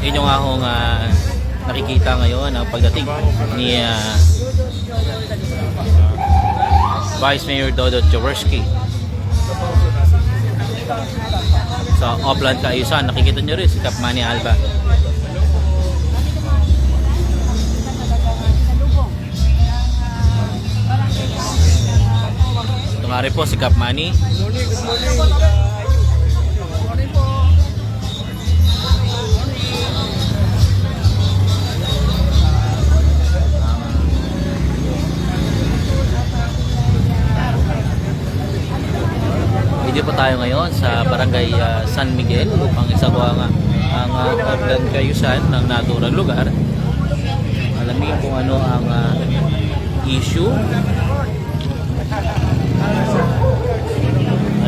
Inyo nga akong nakikita ngayon ang pagdating ni Vice Mayor Dodot Jaworski sa Opland Kaayusan. Nakikita nyo rin si Kap Manny Alba. Ito nga rin po si Kap Manny. Dito po tayo ngayon sa Barangay San Miguel upang isagawa ang Opland Kaayusan ng naturang lugar. Alamin kung ano ang issue,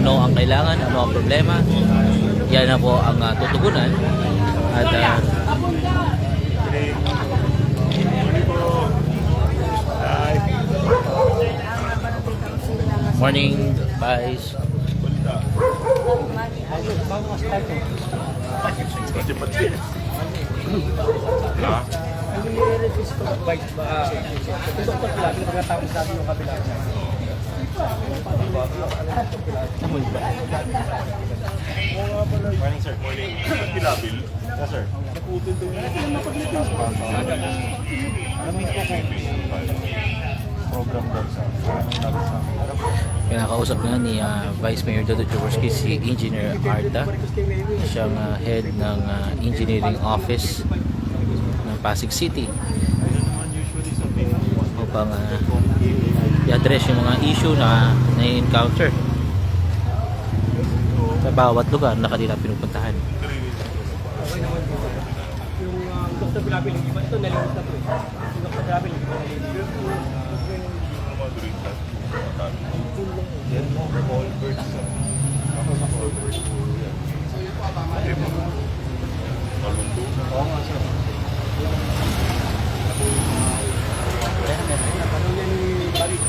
ano ang kailangan, ano ang problema. Yan na po ang tutugunan. At morning, Vice. Morning sir, morning. Pilabil? Yes sir. Naputol doon program daw sa Pinakausap nga ni Vice Mayor Dodot Jaworski si Engineer Arta, siyang head ng engineering office ng Pasig City, upang i-address yung mga issue na na-encounter sa bawat lugar na kanila pinupuntahan. Yung Dr. Pilabil, yung iba ito nalimutan na po eh. Yung Dr. Pilabil, yung iba nalimutan. yan mo, all birds ako sa all birds yan. Malundo? Oo nga sir. Tanong niya ni Paris.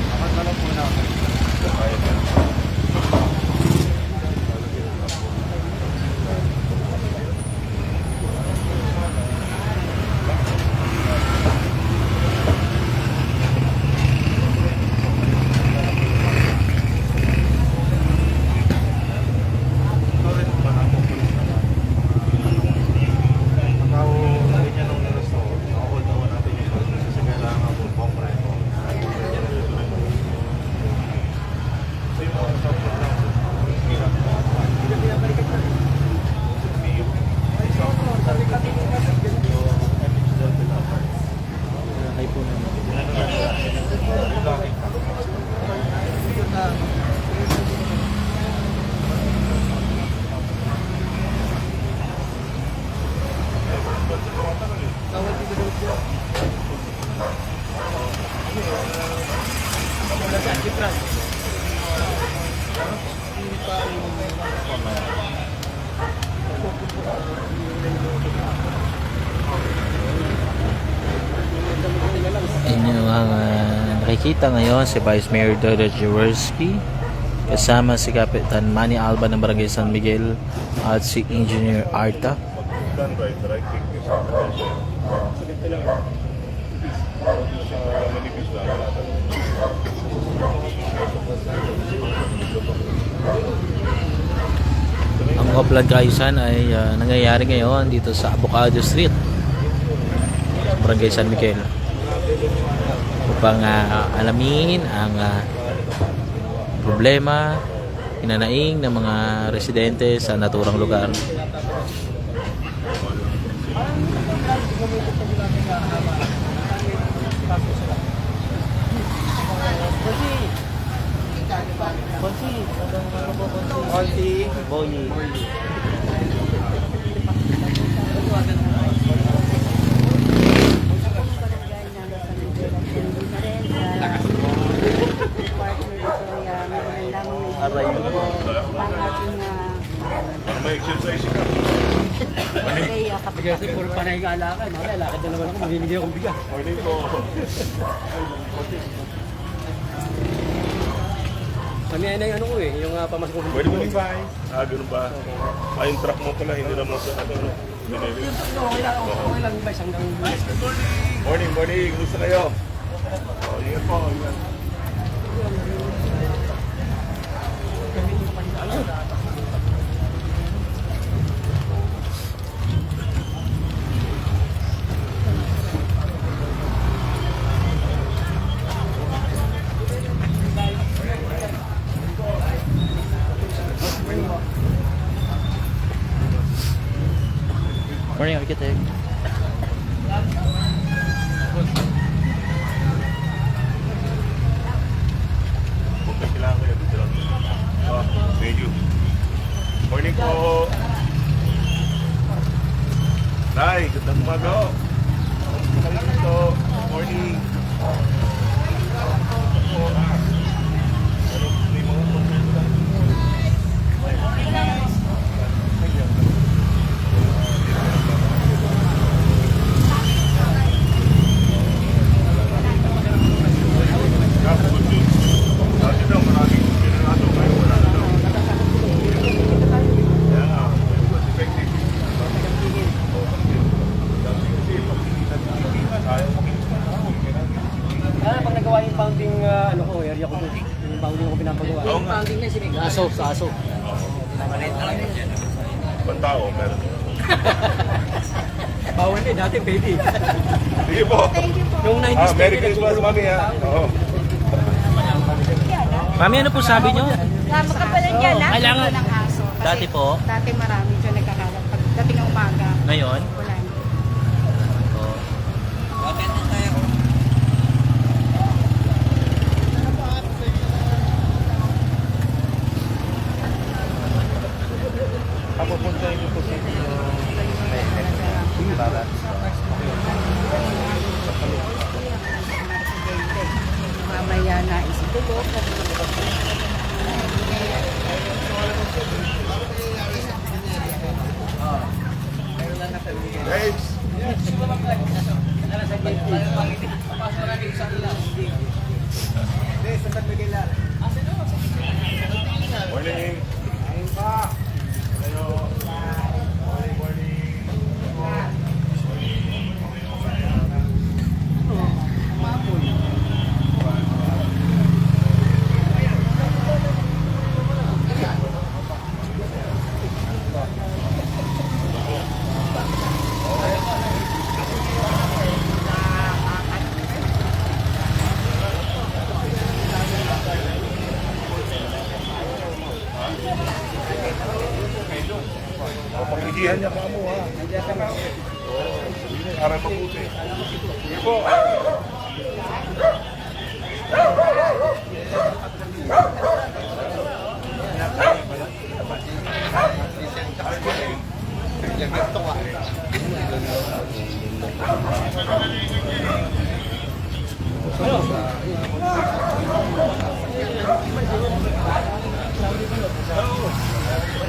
Akat na lang po namin. Kaya yan. Inyo ang nakikita ngayon si Vice Mayor Dodot Jaworski kasama si Kapitan Manny Alba ng Barangay San Miguel at si Engineer Arta. Done right, the right thing is manipis lang. Ang Opland Kaayusan ay nangyayari ngayon dito sa Avocado Street, Barangay San Miguel, upang alamin ang problema, hinanaing ng mga residente sa naturang lugar. Konti. Boyi. Aray mo. May exercise ka. Kasi puro panay nga alakan. Lakad na naman ako, mamimigay akong bigas. Morning po. Kami ay na yung ano ko eh, yung pamasko ko. Pwede mo i-buy. Ganun ba? Yung truck mo pala, hindi naman sa ano. Binili. Okay lang, ba isang gang. Morning, morning. Gusto kayo? Ingat po. Ingat. Morning, architect. Kung may kailangan kayo, dito lang. Thank you. Morning po. Nay, gandang umaga. Gusto kayo dito. Morning. Ano, may mga problema lang. Dati daw, maraming pinanato. Ngayon wala na daw. Kaya nga, effective. Ayaw mo Pag nagawa yung founding ano ko, area ko doon. Yung founding ko pinapagawa. Oo nga. Aso, sa aso. Pantao, meron. Bawal eh, dati pwede. Sige po. Yung 90s Merry Christmas, mami ha. Oo. Mami, ano po sabi nyo? Makapalan dyan na, Kailangan. ng aso. Kasi Dati po? Dati marami dyan nagkakalat. Pagdating ng umaga, Ngayon? wala na. Oh. Papupuntahin ko po sa inyo. Mamaya na isitulog. Guys, morning. Hello. Morning, morning. Pag-igihan niya pa mo ha. Oo. Para mabuti. Sige po.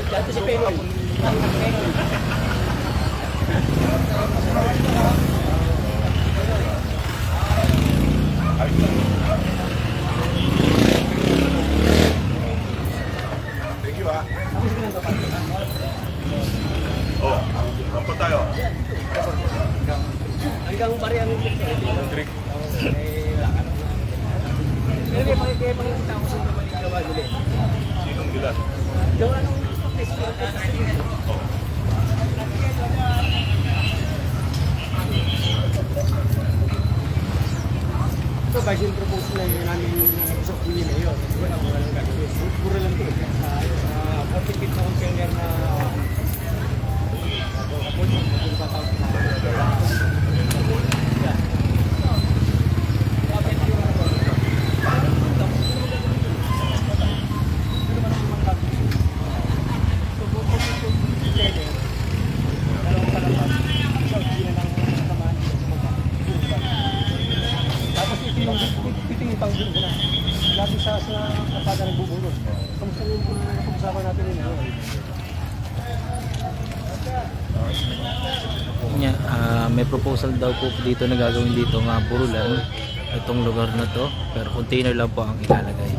Dati si Penoy. Thank you ha. Oh, saan pa tayo? Hanggang pare ang Trick. Pero may pangikita ko sa naman yung gawa nila. Sinong bilan? Yung anong festival. Ito guys, yung proposal na yun namin yung usap ko yun na yun. Wala ko lang gagawin. Puro lang ito. 40 feet na container na tapos ito yung pang dito na. Lagi sa kapata nagbubulot. Kamusta yung pag-usapan natin yun? May proposal daw po dito na gagawin dito nga Burulan, itong lugar na to, pero container lang po ang ilalagay.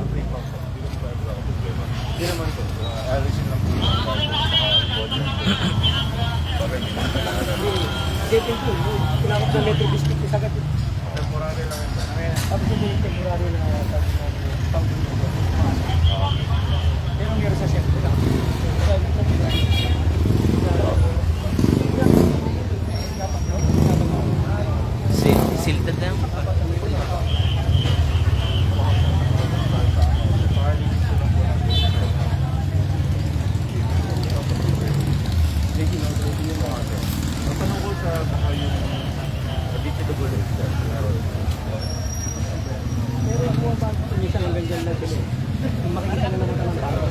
Hindi naman po. Alisin lang po yung Dating po, kinakap ng Metro District sa agad. temporary lang yun. Tapos yung temporary na pang-gulo. Pero ang meron sa siyempre lang. Sabi ko, Silted na yung Natanong ko sa baka yung vegetable extra. pero yung mga bata, minsan hanggang dyan lang sila. Kung makikita na naman ka ng tao.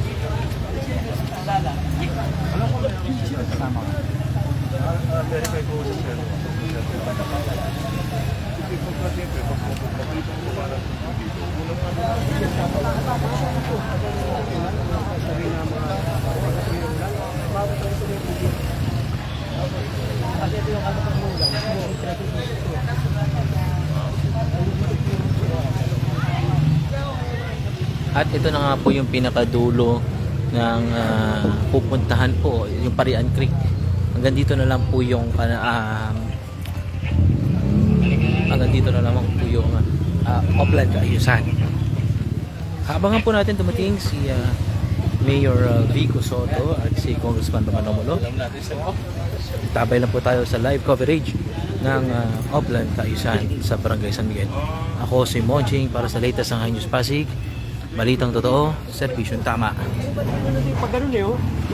Alam ko may kasama ka. Verify ko sa sir. Hindi ko pa siyempre, pag-upapito ko para sa dito. Unang Sabi na mga bawat ang ito yung video. Kasi ito yung ano pang mula. At ito na nga po yung pinakadulo ng pupuntahan po, yung Parian Creek. Hanggang dito na lang po yung hanggang dito na lang po yung Oplan Kaayusan. Abangan po natin dumating si Mayor Vico Soto at si Congressman Romano. Tabay lang po tayo sa live coverage ng Oplan Kaayusan sa Barangay San Miguel. Ako si Monching para sa latest ng High News Pasig. Balitang totoo, serbisyong tama. Pag ganun eh, oh.